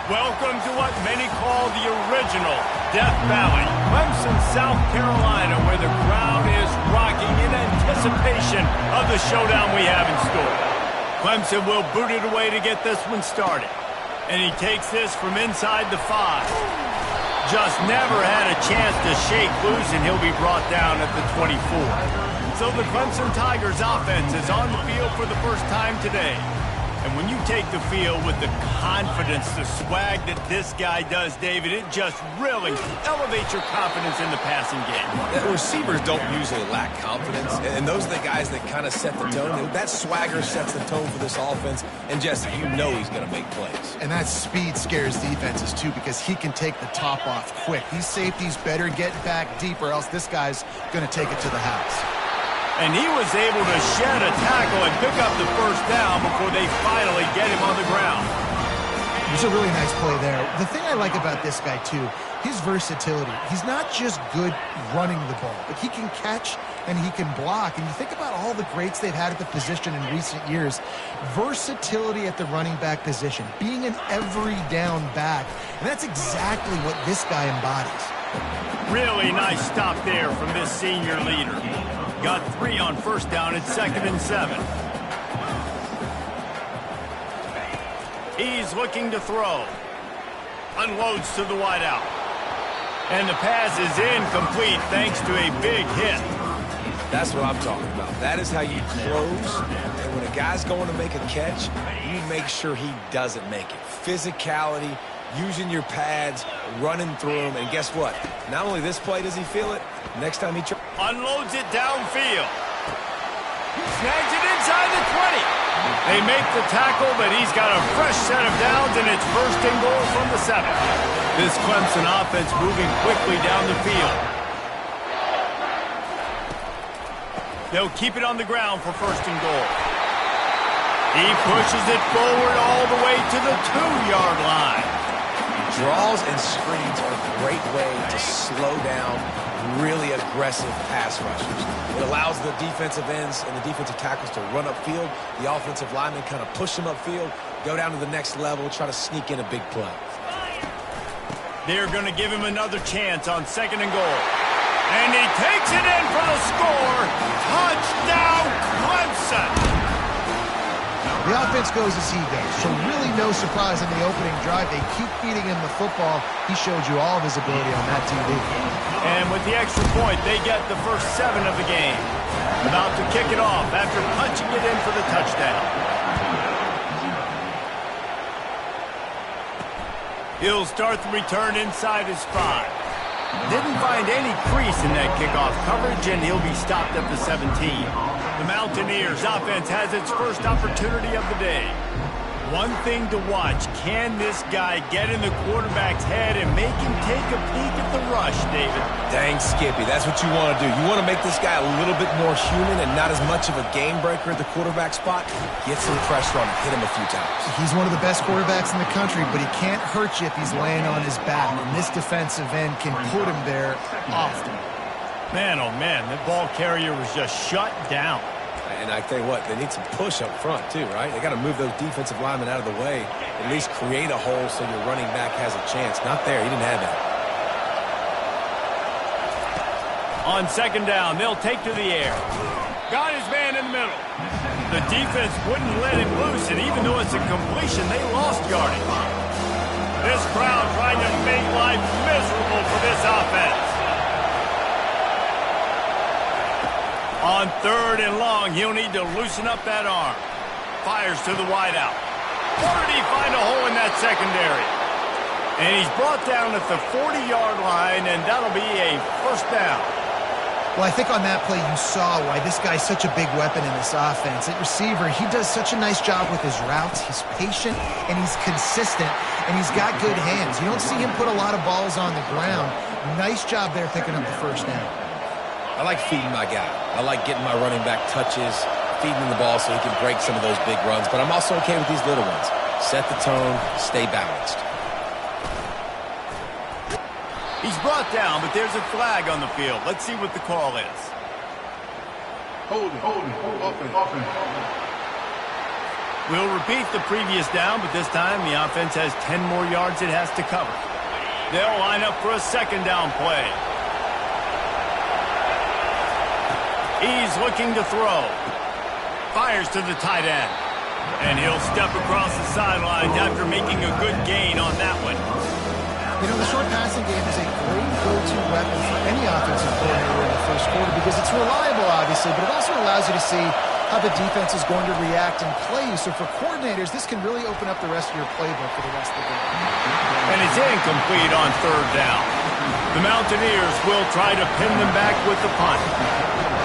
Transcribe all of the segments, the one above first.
Welcome to what many call the original Death Valley, Clemson, South Carolina, where the crowd is rocking in anticipation of the showdown we have in store. Clemson will boot it away to get this one started. And he takes this from inside the 5. Just never had a chance to shake loose, and he'll be brought down at the 24. So the Clemson Tigers offense is on the field for the first time today. And when you take the field with the confidence, the swag that this guy does, David, it just really elevates your confidence in the passing game. The receivers don't usually lack confidence, and those are the guys that kind of set the tone. That swagger sets the tone for this offense, and Jesse, you know he's going to make plays. And that speed scares defenses, too, because he can take the top off quick. These safeties better get back deep, or else this guy's going to take it to the house. And he was able to shed a tackle and pick up the first down before they finally get him on the ground. It was a really nice play there. The thing I like about this guy, too, his versatility. He's not just good running the ball, but he can catch and he can block. And you think about all the greats they've had at the position in recent years. Versatility at the running back position, being an every down back. And that's exactly what this guy embodies. Really nice stop there from this senior leader. Got 3 on first down at 2nd and 7. He's looking to throw. Unloads to the wideout. And the pass is incomplete thanks to a big hit. That's what I'm talking about. That is how you close. And when a guy's going to make a catch, you make sure he doesn't make it. Physicality, using your pads, running through them. And guess what? Not only this play does he feel it, next time he unloads it downfield. Snags it inside the 20. They make the tackle, but he's got a fresh set of downs, and it's 1st and goal from the 7. This Clemson offense moving quickly down the field. They'll keep it on the ground for 1st and goal. He pushes it forward all the way to the 2-yard line. Draws and screens are a great way to slow down really aggressive pass rushers. It allows the defensive ends and the defensive tackles to run upfield. The offensive linemen kind of push them upfield, go down to the next level, try to sneak in a big play. They're going to give him another chance on 2nd and goal. And he takes it in for the score. Touchdown, Clemson! The offense goes as he goes, so really no surprise in the opening drive. They keep feeding him the football. He showed you all of his ability on that TV. And with the extra point, they get the first 7 of the game. About to kick it off after punching it in for the touchdown. He'll start the return inside his 5. Didn't find any crease in that kickoff coverage, and he'll be stopped at the 17. The Mountaineers offense has its first opportunity of the day. One thing to watch, can this guy get in the quarterback's head and make him take a peek at the rush, David? Dang, Skippy, that's what you want to do. You want to make this guy a little bit more human and not as much of a game breaker at the quarterback spot. Get some pressure on him, hit him a few times. He's one of the best quarterbacks in the country, but he can't hurt you if he's laying on his back. And this defensive end can put him there often. Man, oh man, the ball carrier was just shut down. And I tell you what, they need some push up front too, right? They got to move those defensive linemen out of the way, at least create a hole so your running back has a chance. Not there, he didn't have that. On 2nd down, they'll take to the air. Got his man in the middle. The defense wouldn't let him loose, and even though it's a completion, they lost yardage. This crowd trying to make life miserable for this offense. On 3rd and long, he'll need to loosen up that arm. Fires to the wideout. Or did he find a hole in that secondary? And he's brought down at the 40-yard line, and that'll be a 1st down. Well, I think on that play you saw why this guy's such a big weapon in this offense. At receiver, he does such a nice job with his routes. He's patient, and he's consistent, and he's got good hands. You don't see him put a lot of balls on the ground. Nice job there picking up the 1st down. I like feeding my guy. I like getting my running back touches, feeding him the ball so he can break some of those big runs. But I'm also okay with these little ones. Set the tone, stay balanced. He's brought down, but there's a flag on the field. Let's see what the call is. Holding, offense. We'll repeat the previous down, but this time the offense has 10 more yards it has to cover. They'll line up for a second down play. He's looking to throw. Fires to the tight end. And he'll step across the sidelines after making a good gain on that one. You know, the short passing game is a great go-to weapon for any offensive coordinator in the first quarter because it's reliable, obviously, but it also allows you to see how the defense is going to react and play you. So for coordinators, this can really open up the rest of your playbook for the rest of the game. And it's incomplete on third down. The Mountaineers will try to pin them back with the punt.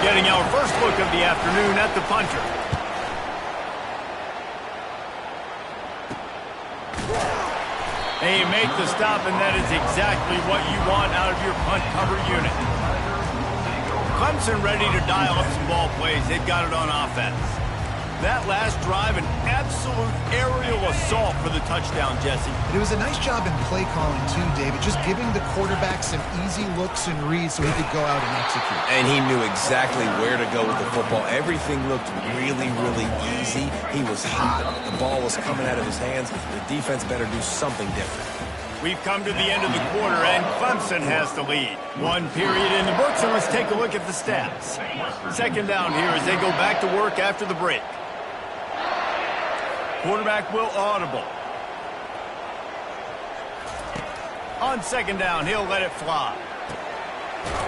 Getting our first look of the afternoon at the punter. They make the stop, and that is exactly what you want out of your punt cover unit. Clemson ready to dial up some ball plays. They've got it on offense. That last drive, an absolute aerial assault for the touchdown, Jesse. It was a nice job in play calling, too, David, just giving the quarterback some easy looks and reads so he could go out and execute. And he knew exactly where to go with the football. Everything looked really, really easy. He was hot. The ball was coming out of his hands. The defense better do something different. We've come to the end of the quarter, and Clemson has the lead. One period in the books, and let's take a look at the stats. Second down here as they go back to work after the break. Quarterback will audible. On second down, he'll let it fly.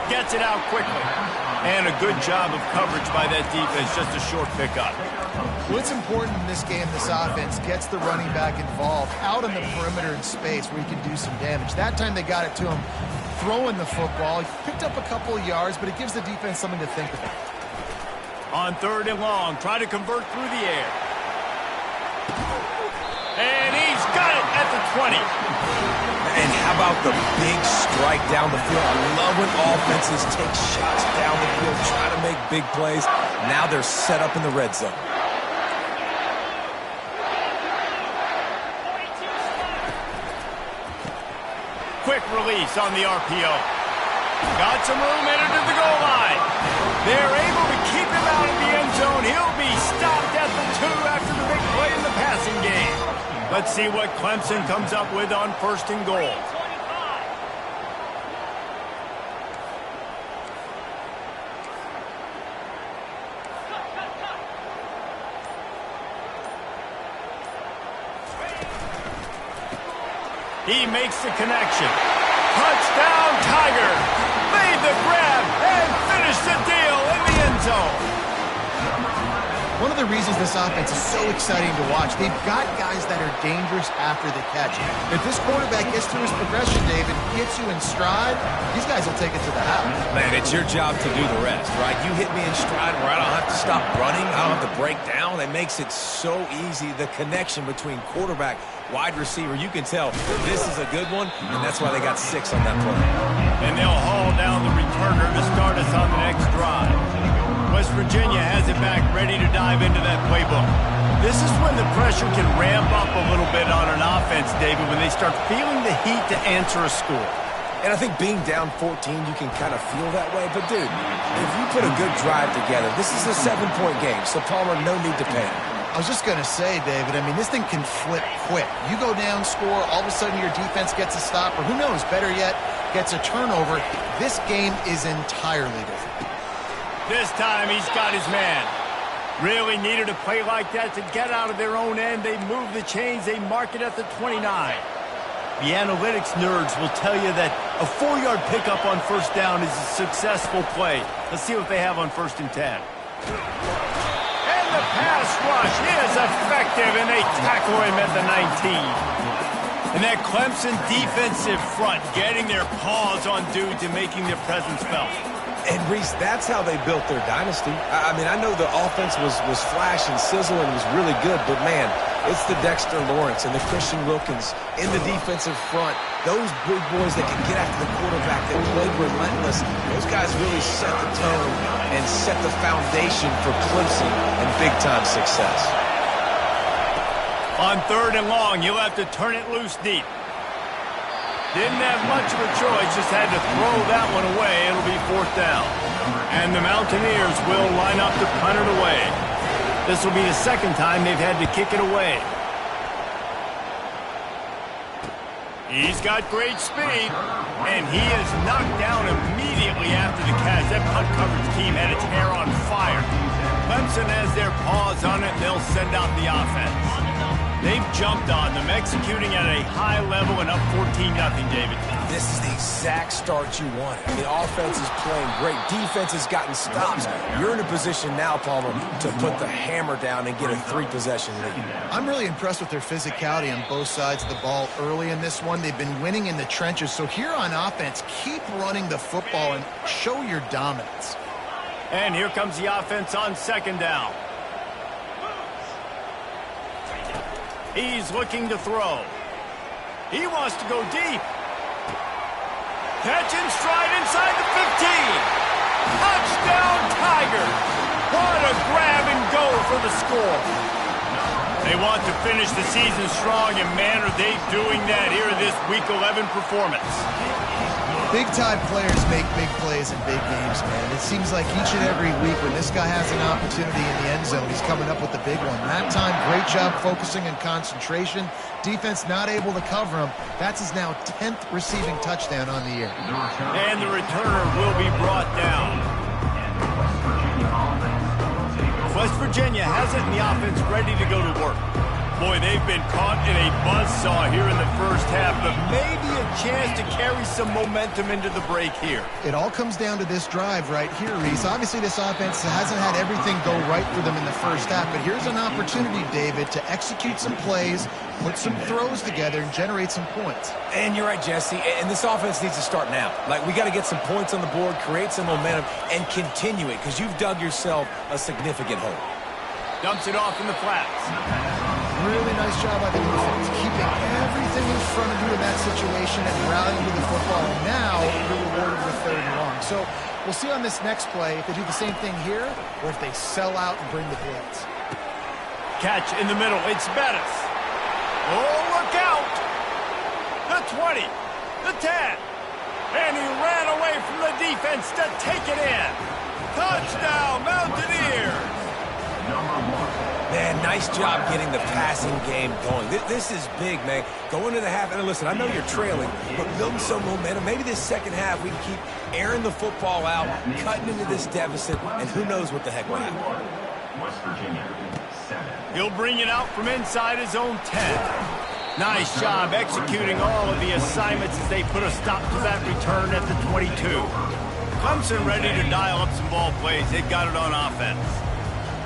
Gets it out quickly. And a good job of coverage by that defense, just a short pickup. What's important in this game, this offense gets the running back involved out on the perimeter in space where he can do some damage. That time they got it to him throwing the football. He picked up a couple of yards, but it gives the defense something to think about. On third and long, try to convert through the air. And he's got it at the 20. And how about the big strike down the field? I love when offenses take shots down the field, try to make big plays. Now they're set up in the red zone. Quick release on the RPO. Got some room, entered to the goal line. They're able to keep him out of the end zone. He'll be stopped at the 2 after the big play in the passing game. Let's see what Clemson comes up with on first and goal. He makes the connection. Touchdown, Tiger! Made the grab and finished the deal in the end zone. One of the reasons this offense is so exciting to watch, they've got guys that are dangerous after the catch. If this quarterback gets through his progression, David, gets you in stride, these guys will take it to the house. Man, it's your job to do the rest, right? You hit me in stride where I don't have to stop running. I don't have to break down. It makes it so easy. The connection between quarterback, wide receiver, you can tell this is a good one, and that's why they got 6 on that play. And they'll haul down the returner to start us on the next drive. West Virginia has it back, ready to dive into that playbook. This is when the pressure can ramp up a little bit on an offense, David, when they start feeling the heat to answer a score. And I think being down 14, you can kind of feel that way. But, dude, if you put a good drive together, this is a 7-point game, so Palmer, no need to panic. I was just going to say, David, I mean, this thing can flip quick. You go down, score, all of a sudden your defense gets a stop, or who knows, better yet, gets a turnover. This game is entirely different. This time he's got his man. Really needed a play like that to get out of their own end. They move the chains. They mark it at the 29. The analytics nerds will tell you that a 4-yard pickup on first down is a successful play. Let's see what they have on first and 10. And the pass rush is effective, and they tackle him at the 19. And that Clemson defensive front getting their paws on dudes and making their presence felt. And, Reese, that's how they built their dynasty. I mean, I know the offense was flash and sizzle and was really good, but, man, it's the Dexter Lawrence and the Christian Wilkins in the defensive front. Those big boys that can get after the quarterback, that play relentless, those guys really set the tone and set the foundation for Clemson and big-time success. On third and long, you'll have to turn it loose deep. Didn't have much of a choice, just had to throw that one away. It'll be fourth down. And the Mountaineers will line up to punt it away. This will be the second time they've had to kick it away. He's got great speed, and he is knocked down immediately after the catch. That punt coverage team had its hair on fire. Clemson has their paws on it, and they'll send out the offense. They've jumped on them, executing at a high level and up 14-0, David. This is the exact start you wanted. The offense is playing great. Defense has gotten stops. You're in a position now, Palmer, to put the hammer down and get a 3-possession lead. I'm really impressed with their physicality on both sides of the ball early in this one. They've been winning in the trenches. So here on offense, keep running the football and show your dominance. And here comes the offense on second down. He's looking to throw. He wants to go deep. Catch in stride inside the 15. Touchdown, Tigers. What a grab and go for the score. They want to finish the season strong, and man, are they doing that here in this Week 11 performance. Big-time players make big plays in big games, man. It seems like each and every week when this guy has an opportunity in the end zone, he's coming up with the big one. That time, great job focusing and concentration. Defense not able to cover him. That's his now 10th receiving touchdown on the year. And the returner will be brought down. West Virginia has it, and the offense ready to go to work. Boy, they've been caught in a buzzsaw here in the first half, but maybe a chance to carry some momentum into the break here. It all comes down to this drive right here, Reese. Obviously, this offense hasn't had everything go right for them in the first half, but here's an opportunity, David, to execute some plays, put some throws together, and generate some points. And you're right, Jesse, and this offense needs to start now. Like, we got to get some points on the board, create some momentum, and continue it, because you've dug yourself a significant hole. Dumps it off in the flats. Really nice job by the defense, keeping everything in front of you in that situation and rallying to the football. And now you're rewarded with 3rd and long. So we'll see on this next play if they do the same thing here or if they sell out and bring the blitz. Catch in the middle. It's Bettis. Oh, look out! The 20, the 10, and he ran away from the defense to take it in. Touchdown, Mountaineers! Man, nice job getting the passing game going. This is big, man. Go into the half, and listen, I know you're trailing, but building some momentum. Maybe this second half we can keep airing the football out, cutting into this deficit, and who knows what the heck will happen. He'll bring it out from inside his own 10. Nice job executing all of the assignments as they put a stop to that return at the 22. Clemson ready to dial up some ball plays. They got it on offense.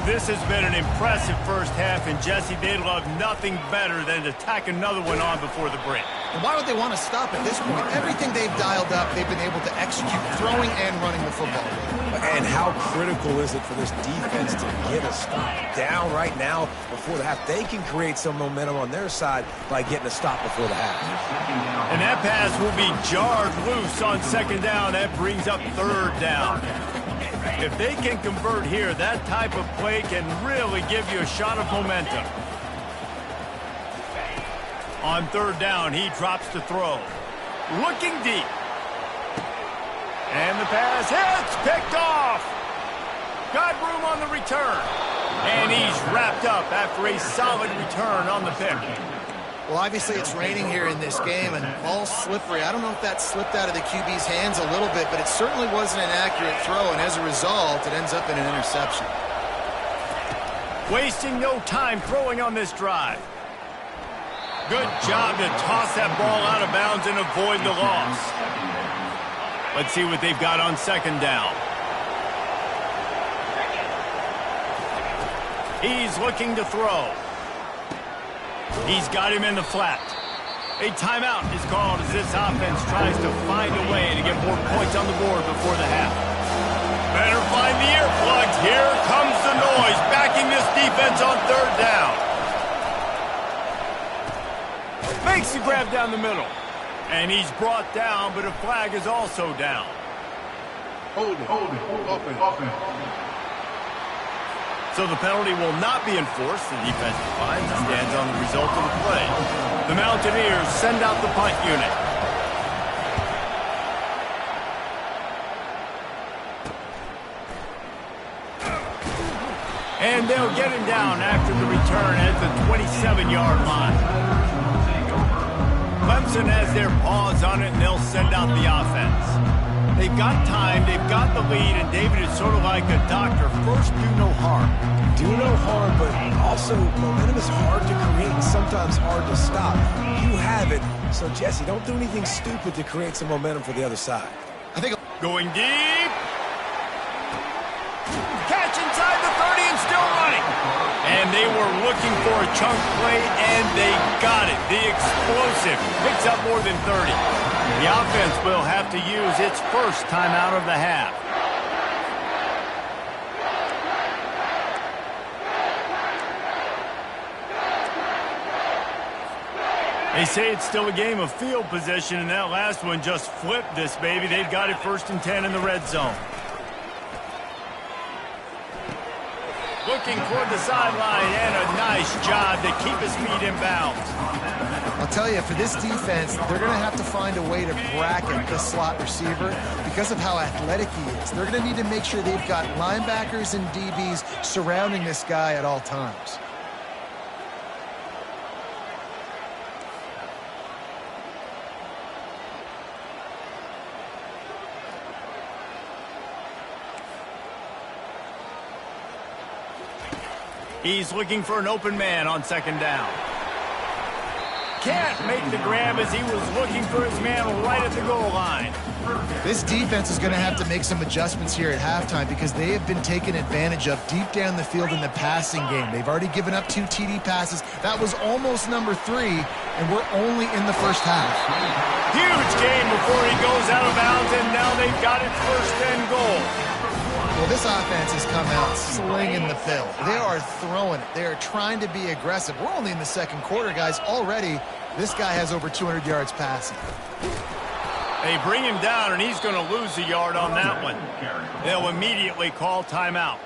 This has been an impressive first half, and Jesse, they'd love nothing better than to tack another one on before the break. And why would they want to stop at this point? Everything they've dialed up, they've been able to execute throwing and running the football. And how critical is it for this defense to get a stop down right now before the half? They can create some momentum on their side by getting a stop before the half. And that pass will be jarred loose on second down. That brings up 3rd down. If they can convert here, that type of play can really give you a shot of momentum. On 3rd down, he drops to throw. Looking deep. And the pass hits, picked off. Got room on the return. And he's wrapped up after a solid return on the pick. Well, obviously it's raining here in this game, and ball's slippery. I don't know if that slipped out of the QB's hands a little bit, but it certainly wasn't an accurate throw, and as a result, it ends up in an interception. Wasting no time throwing on this drive. Good job to toss that ball out of bounds and avoid the loss. Let's see what they've got on second down. He's looking to throw. He's got him in the flat. A timeout is called as this offense tries to find a way to get more points on the board before the half. Better find the earplugs. Here comes the noise, backing this defense on 3rd down. Makes the grab down the middle. And he's brought down, but a flag is also down. Hold it, open. So the penalty will not be enforced. The defensive line stands on the result of the play. The Mountaineers send out the punt unit. And they'll get him down after the return at the 27-yard line. Clemson has their paws on it, and they'll send out the offense. They've got time, they've got the lead, and David is sort of like a doctor. First, do no harm. Do no harm, but also momentum is hard to create and sometimes hard to stop. You have it, so Jesse, don't do anything stupid to create some momentum for the other side. I think Going deep. Catch inside the 30 and still running. And they were looking for a chunk play, and they got it. The explosive picks up more than 30. The offense will have to use its first timeout of the half. They say it's still a game of field position, and that last one just flipped this baby. They've got it 1st and 10 in the red zone. Looking toward the sideline, and a nice job to keep his feet in bounds. I'll tell you, for this defense, they're going to have to find a way to bracket this slot receiver because of how athletic he is. They're going to need to make sure they've got linebackers and DBs surrounding this guy at all times. He's looking for an open man on 2nd down. Can't make the grab as he was looking for his man right at the goal line. This defense is going to have to make some adjustments here at halftime because they have been taken advantage of deep down the field in the passing game. They've already given up 2 TD passes. That was almost number 3, and we're only in the first half. Huge game before he goes out of bounds, and now they've got it 1st and goal. Well, this offense has come out slinging the field. They are throwing it. They are trying to be aggressive. We're only in the 2nd quarter, guys. Already, this guy has over 200 yards passing. They bring him down, and he's going to lose a yard on that one. They'll immediately call timeout.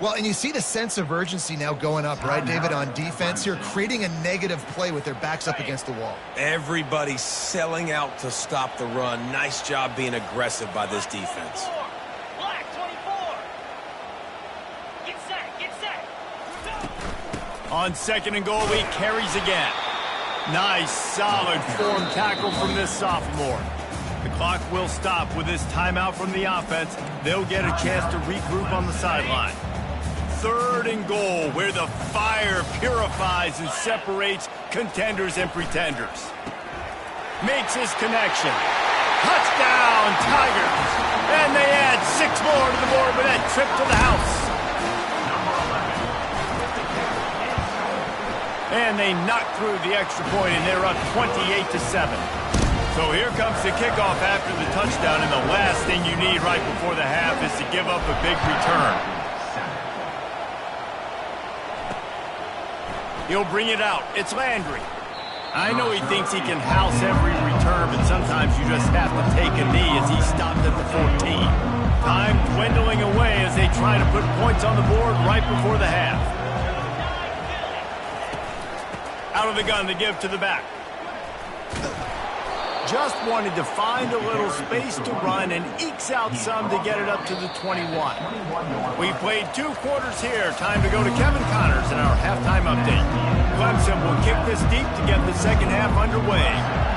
Well, and you see the sense of urgency now going up, right, David, on defense here, creating a negative play with their backs up against the wall. Everybody's selling out to stop the run. Nice job being aggressive by this defense. On 2nd and goal, he carries again. Nice, solid form tackle from this sophomore. The clock will stop with this timeout from the offense. They'll get a chance to regroup on the sideline. 3rd and goal, where the fire purifies and separates contenders and pretenders. Makes his connection. Touchdown, Tigers! And they add 6 more to the board with that trip to the house. And they knock through the extra point, and they're up 28-7. So here comes the kickoff after the touchdown, and the last thing you need right before the half is to give up a big return. He'll bring it out. It's Landry. I know he thinks he can house every return, but sometimes you just have to take a knee as he stopped at the 14. Time dwindling away as they try to put points on the board right before the half. Out of the gun to give to the back. Just wanted to find a little space to run and ekes out some to get it up to the 21. We played 2 quarters here. Time to go to Kevin Connors in our halftime update. Clemson will kick this deep to get the 2nd half underway.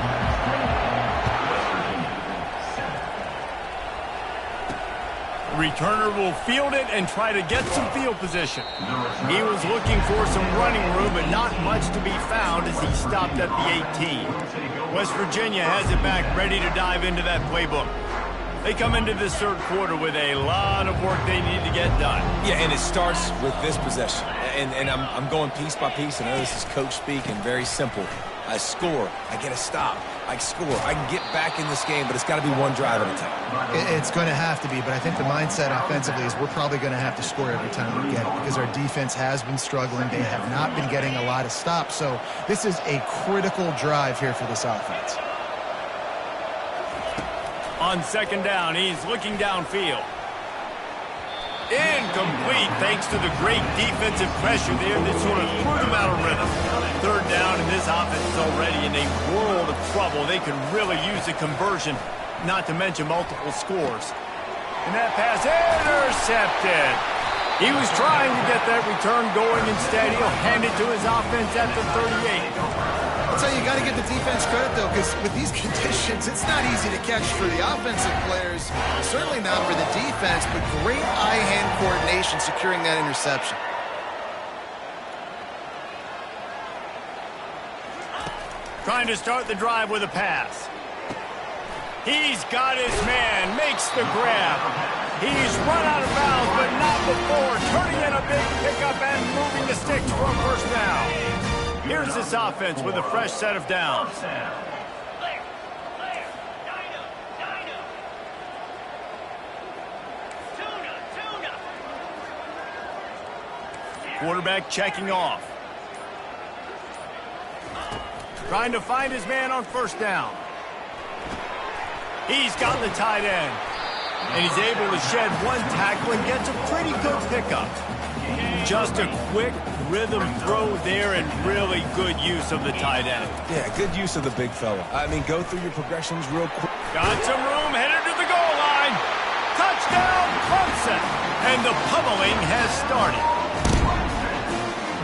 Returner will field it and try to get some field position. He was looking for some running room, but not much to be found as he stopped at the 18. West Virginia has it back, ready to dive into that playbook. They come into this 3rd quarter with a lot of work they need to get done. Yeah, and it starts with this possession. And I'm going piece by piece. I know this is coach speak and very simple. I score, I get a stop, I score, I can get back in this game, but it's got to be one drive at a time. It's going to have to be, but I think the mindset offensively is we're probably going to have to score every time we get it because our defense has been struggling. They have not been getting a lot of stops, so this is a critical drive here for this offense. On 2nd down, he's looking downfield. Incomplete thanks to the great defensive pressure there that sort of threw them out of rhythm. 3rd down, and this offense is already in a world of trouble. They could really use a conversion, not to mention multiple scores. And that pass intercepted. He was trying to get that return going. Instead, he'll hand it to his offense at the 38. I'll tell you, you got to give the defense credit, though, because with these conditions, it's not easy to catch for the offensive players, certainly not for the defense, but great eye-hand coordination securing that interception. Trying to start the drive with a pass. He's got his man, makes the grab. He's run out of bounds, but not before. Turning in a big pickup and moving the sticks for a first down. Here's this offense with a fresh set of downs. Quarterback checking off. Trying to find his man on first down. He's got the tight end. And he's able to shed one tackle and gets a pretty good pickup. Just a quick rhythm throw there and really good use of the tight end. Yeah, good use of the big fella. I mean, go through your progressions real quick. Got some room, headed to the goal line. Touchdown, Clemson. And the pummeling has started.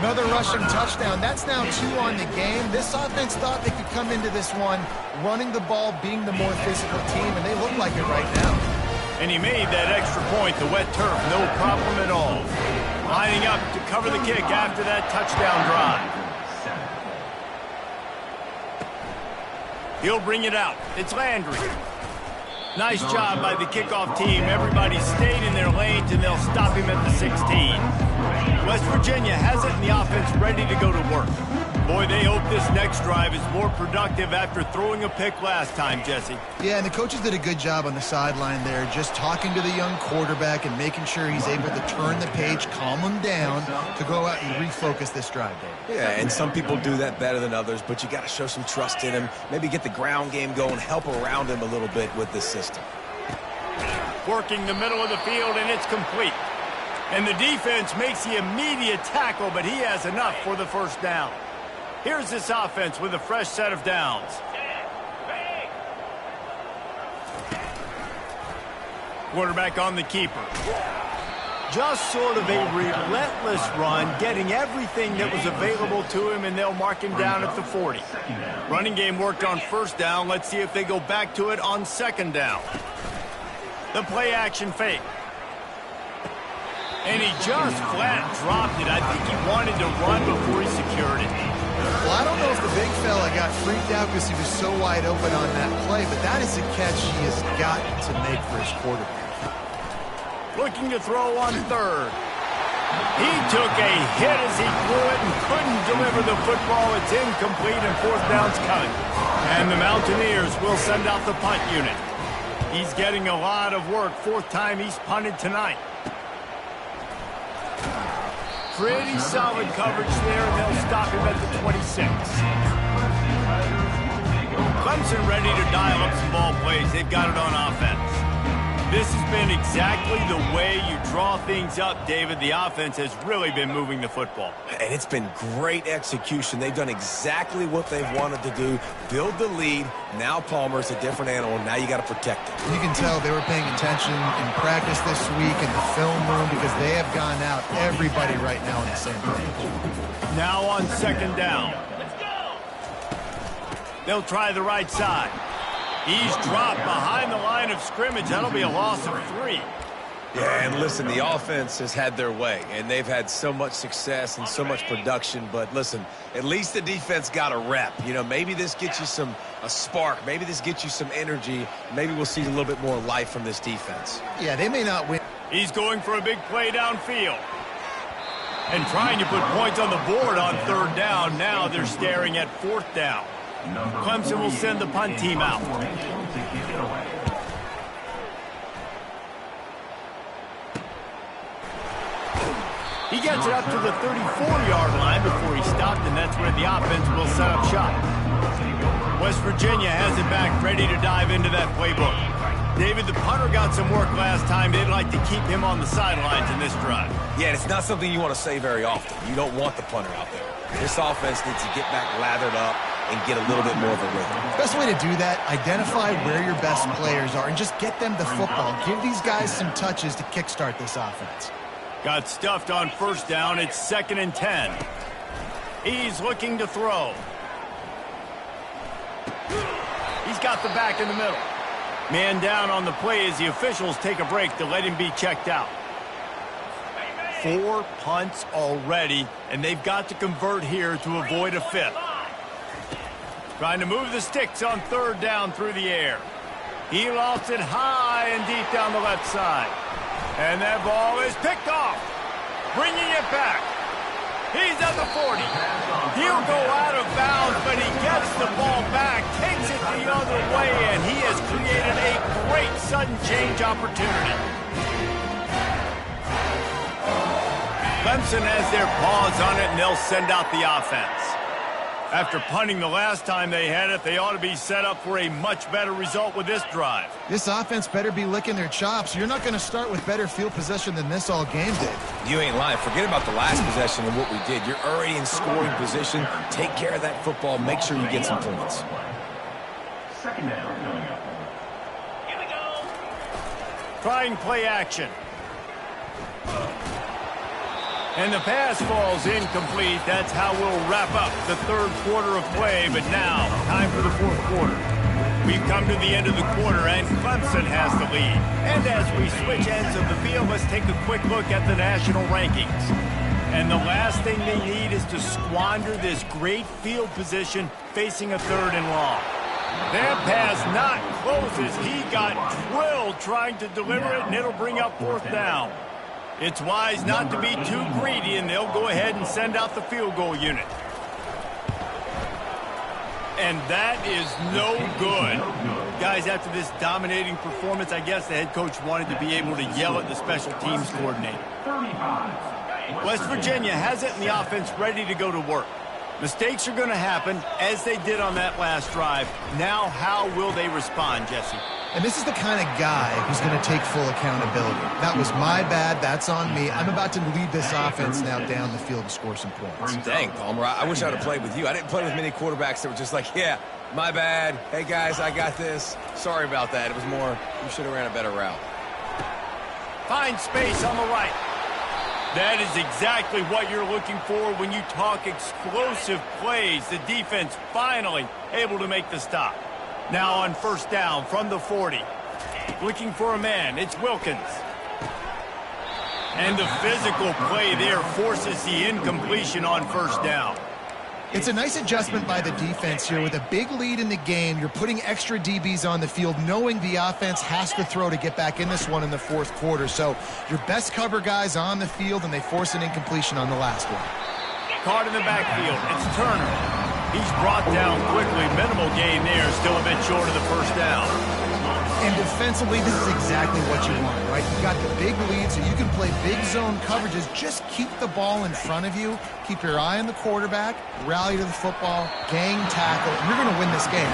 Another rushing touchdown. That's now 2 on the game. This offense thought they could come into this one running the ball, being the more physical team, and they look like it right now. And he made that extra point, the wet turf, no problem at all. Lining up to cover the kick after that touchdown drive. He'll bring it out. It's Landry. Nice job by the kickoff team. Everybody stayed in their lanes, and they'll stop him at the 16. West Virginia has it in the offense ready to go to work. Boy, they hope this next drive is more productive after throwing a pick last time, Jesse. Yeah, and the coaches did a good job on the sideline there, just talking to the young quarterback and making sure he's able to turn the page, calm him down to go out and refocus this drive, Dave. Yeah, and some people do that better than others, but you got to show some trust in him. Maybe get the ground game going, help around him a little bit with this system. Working the middle of the field, and it's complete. And the defense makes the immediate tackle, but he has enough for the first down. Here's this offense with a fresh set of downs. Quarterback on the keeper. Just sort of a relentless run, getting everything that was available to him, and they'll mark him down at the 40. Running game worked on first down. Let's see if they go back to it on second down. The play action fake. And he just flat dropped it. I think he wanted to run before he secured it. Well, I don't know if the big fella got freaked out because he was so wide open on that play, but that is a catch he has got to make for his quarterback. Looking to throw on third. He took a hit as he threw it and couldn't deliver the football. It's incomplete and fourth down's coming. And the Mountaineers will send out the punt unit. He's getting a lot of work. Fourth time he's punted tonight. Pretty solid coverage there, and they'll stop him at the 26. Clemson ready to dial up some ball plays. They've got it on offense. This has been exactly the way you draw things up, David. The offense has really been moving the football. And it's been great execution. They've done exactly what they've wanted to do. Build the lead. Now Palmer's a different animal. Now you got to protect it. You can tell they were paying attention in practice this week in the film room because they have gone out, everybody right now on the same page. Now on second down. They'll try the right side. He's dropped behind the line of scrimmage. That'll be a loss of 3. Yeah, and listen, the offense has had their way, and they've had so much success and so much production. But listen, at least the defense got a rep. You know, maybe this gets you a spark. Maybe this gets you some energy. Maybe we'll see a little bit more life from this defense. Yeah, they may not win. He's going for a big play downfield. And trying to put points on the board on third down. Now they're staring at fourth down. Clemson will send the punt team out. He gets it up to the 34-yard line before he stopped, and that's where the offense will set up shop. West Virginia has it back, ready to dive into that playbook. David, the punter got some work last time. They'd like to keep him on the sidelines in this drive. Yeah, it's not something you want to say very often. You don't want the punter out there. This offense needs to get back lathered up and get a little bit more of a rhythm. Best way to do that, identify where your best players are and just get them the football. Give these guys some touches to kickstart this offense. Got stuffed on first down. It's 2nd and 10. He's looking to throw. He's got the back in the middle. Man down on the play as the officials take a break to let him be checked out. 4 punts already, and they've got to convert here to avoid a 5th. Trying to move the sticks on 3rd down through the air. He lofts it high and deep down the left side. And that ball is picked off. Bringing it back. He's at the 40. He'll go out of bounds, but he gets the ball back, takes it the other way, and he has created a great sudden change opportunity. Clemson has their paws on it, and they'll send out the offense. After punting the last time they had it, they ought to be set up for a much better result with this drive. This offense better be licking their chops. You're not going to start with better field possession than this all game did. You ain't lying. Forget about the last possession and what we did. You're already in scoring position. Take care of that football. Make sure you get some points. 2nd down coming up. Here we go. Trying play action. And the pass falls incomplete. That's how we'll wrap up the 3rd quarter of play. But now, time for the 4th quarter. We've come to the end of the quarter, and Clemson has the lead. And as we switch ends of the field, let's take a quick look at the national rankings. And the last thing they need is to squander this great field position facing a 3rd and long. That pass not closes. He got drilled trying to deliver it, and it'll bring up 4th down. It's wise not to be too greedy, and they'll go ahead and send out the field goal unit. And that is no good. Guys, after this dominating performance, I guess the head coach wanted to be able to yell at the special teams coordinator. West Virginia has it in the offense ready to go to work. Mistakes are going to happen, as they did on that last drive. Now, how will they respond, Jesse? And this is the kind of guy who's going to take full accountability. That was my bad. That's on me. I'm about to lead this offense now down the field and score some points. Dang, Palmer, I wish I would have played with you. I didn't play with many quarterbacks that were just like, yeah, my bad. Hey, guys, I got this. Sorry about that. It was more, you should have ran a better route. Find space on the right. That is exactly what you're looking for when you talk explosive plays. The defense finally able to make the stop. Now on 1st down from the 40. Looking for a man. It's Wilkins. And the physical play there forces the incompletion on 1st down. It's a nice adjustment by the defense here. With a big lead in the game, you're putting extra DBs on the field, knowing the offense has to throw to get back in this one in the 4th quarter. So your best cover guys on the field, and they force an incompletion on the last one. Caught in the backfield. It's Turner. He's brought down quickly. Minimal gain there. Still a bit short of the 1st down. And defensively, this is exactly what you want, right? You got the big lead, so you can play big zone coverages. Just keep the ball in front of you. Keep your eye on the quarterback. Rally to the football. Gang tackle. You're going to win this game.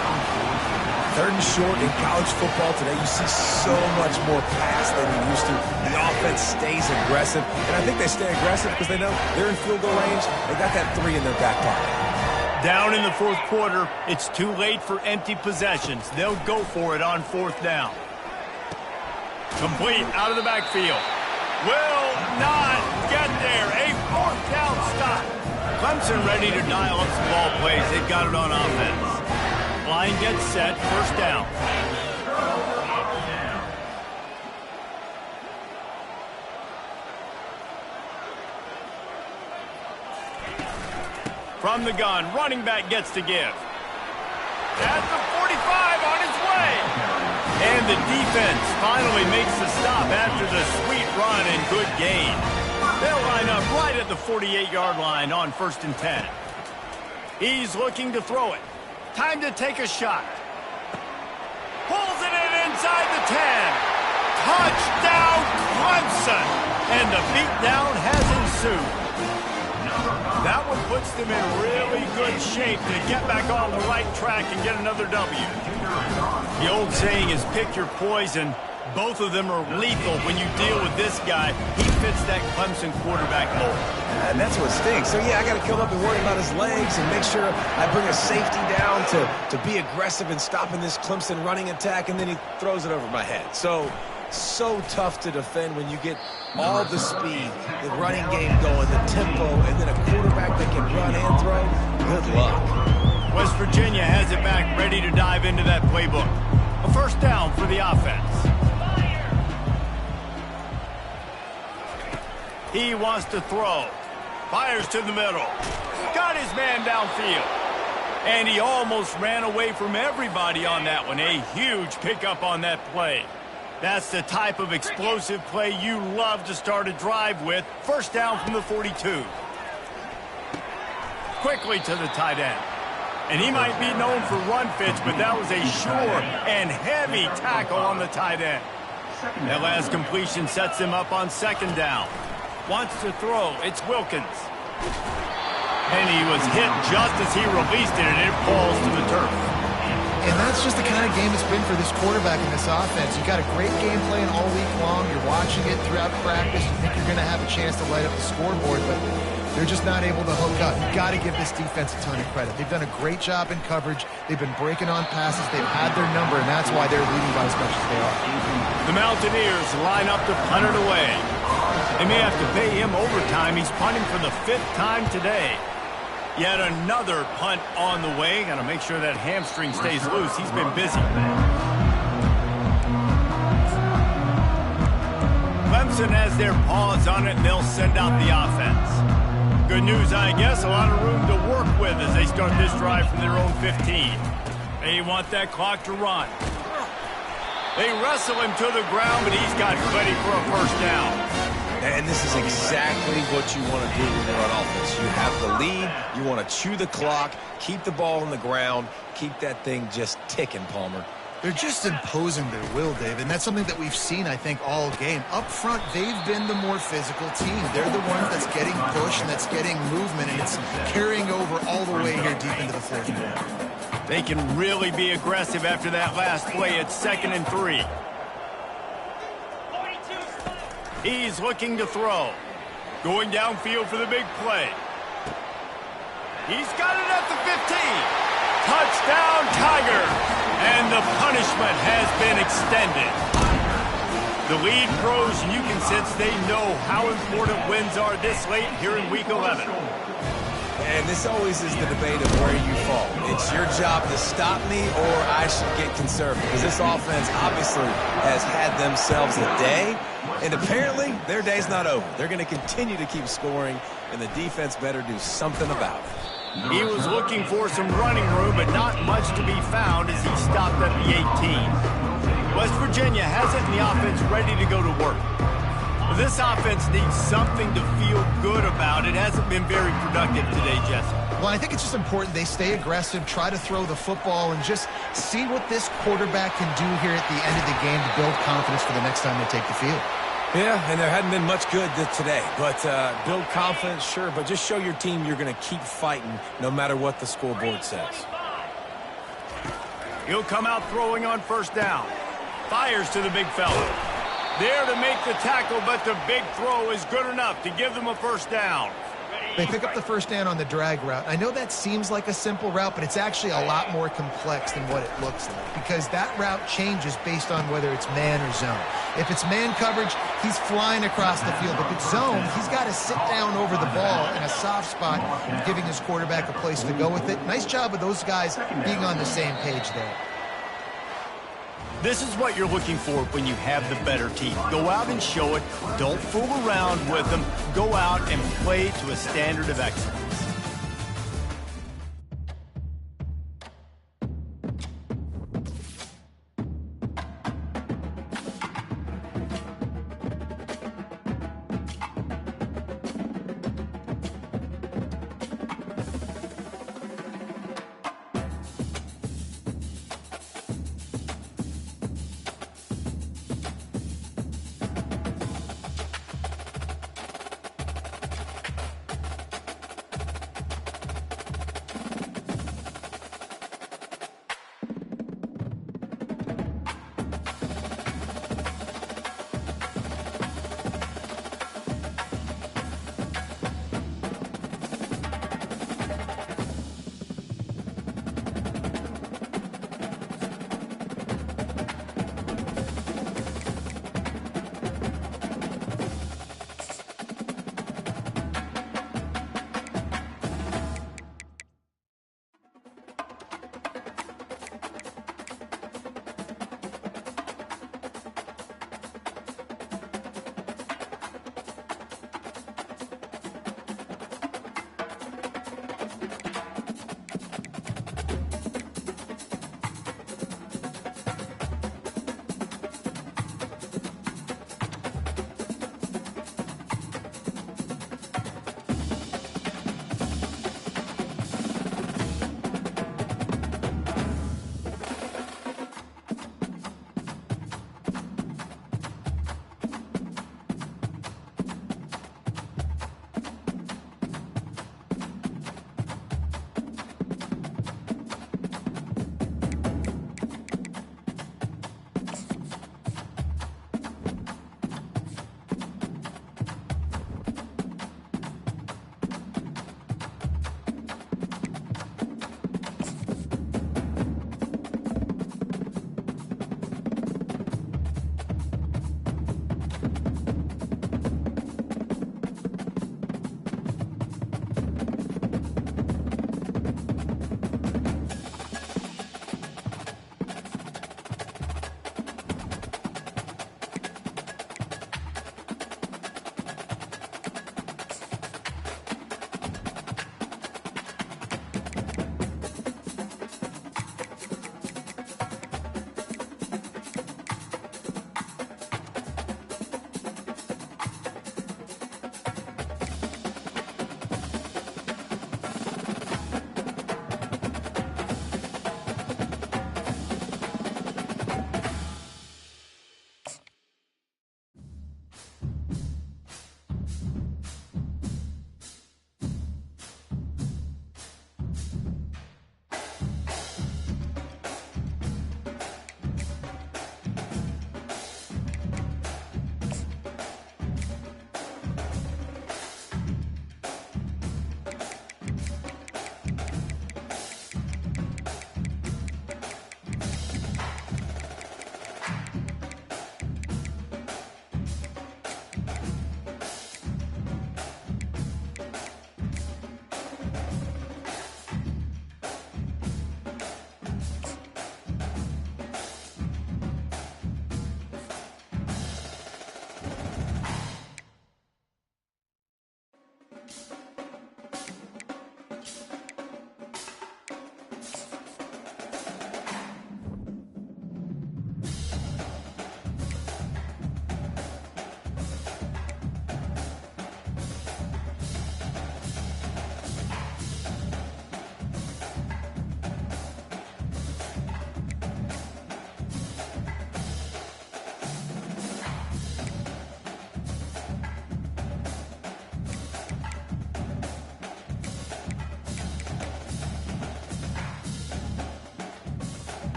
3rd and short in college football today. You see so much more pass than you used to. The offense stays aggressive. And I think they stay aggressive because they know they're in field goal range. They got that 3 in their back pocket. Down in the 4th quarter, it's too late for empty possessions. They'll go for it on 4th down. Complete out of the backfield. Will not get there. A 4th down stop. Clemson ready to dial up some ball plays. They've got it on offense. Line gets set. 1st down. From the gun, running back gets to give. At the 45 on its way. And the defense finally makes the stop after the sweet run and good gain. They'll line up right at the 48-yard line on 1st and 10. He's looking to throw it. Time to take a shot. Pulls it in inside the 10. Touchdown, Clemson. And the beatdown has ensued. That one puts them in really good shape to get back on the right track and get another W. The old saying is pick your poison. Both of them are lethal when you deal with this guy. He fits that Clemson quarterback mold. And that's what stinks. So, yeah, I got to come up and worry about his legs and make sure I bring a safety down to be aggressive in stopping this Clemson running attack, and then he throws it over my head. So So tough to defend when you get all the speed, the running game going, the tempo, and then a quarterback that can run and throw. Good luck. West Virginia has it back, ready to dive into that playbook. A first down for the offense. He wants to throw. Fires to the middle. Got his man downfield. And he almost ran away from everybody on that one. A huge pickup on that play. That's the type of explosive play you love to start a drive with. First down from the 42. Quickly to the tight end. And he might be known for run fits, but that was a sure and heavy tackle on the tight end. That last completion sets him up on second down. Wants to throw. It's Wilkins. And he was hit just as he released it, and it falls to the turf. And that's just the kind of game it's been for this quarterback in this offense. You've got a great game plan all week long. You're watching it throughout practice. You think you're going to have a chance to light up the scoreboard, but they're just not able to hook up. You've got to give this defense a ton of credit. They've done a great job in coverage. They've been breaking on passes. They've had their number, and that's why they're leading by as much as they are. The Mountaineers line up to punt it away. They may have to pay him overtime. He's punting for the 5th time today. Yet another punt on the way. Got to make sure that hamstring stays loose. He's been busy. Clemson has their paws on it, and they'll send out the offense. Good news, I guess. A lot of room to work with as they start this drive from their own 15. They want that clock to run. They wrestle him to the ground, but he's got plenty for a first down. And this is exactly what you want to do when you're on offense. You have the lead. You want to chew the clock, keep the ball on the ground, keep that thing just ticking, Palmer. They're just imposing their will, Dave, and that's something that we've seen, I think, all game. Up front, they've been the more physical team. They're the one that's getting push and that's getting movement, and it's carrying over all the way here deep into the 4th quarter. They can really be aggressive after that last play. It's 2nd and 3. He's looking to throw. Going downfield for the big play. He's got it at the 15. Touchdown, Tiger. And the punishment has been extended. The lead grows, and you can sense they know how important wins are this late here in Week 11. And this always is the debate of where you fall. It's your job to stop me, or I should get conservative. Because this offense obviously has had themselves a day, and apparently their day's not over. They're going to continue to keep scoring, and the defense better do something about it. He was looking for some running room, but not much to be found as he stopped at the 18. West Virginia has it in the offense ready to go to work. This offense needs something to feel good about. It hasn't been very productive today, Jesse. Well, I think it's just important they stay aggressive, try to throw the football, and just see what this quarterback can do here at the end of the game to build confidence for the next time they take the field. Yeah, and there hadn't been much good today. But build confidence, sure, but just show your team you're going to keep fighting no matter what the scoreboard says. He'll come out throwing on first down. Fires to the big fella. There to make the tackle, but the big throw is good enough to give them a first down. They pick up the first down on the drag route. I know that seems like a simple route, but it's actually a lot more complex than what it looks like, because that route changes based on whether it's man or zone. If it's man coverage, he's flying across the field. If it's zone, he's got to sit down over the ball in a soft spot, giving his quarterback a place to go with it. Nice job of those guys being on the same page there. This is what you're looking for when you have the better team. Go out and show it. Don't fool around with them. Go out and play to a standard of excellence.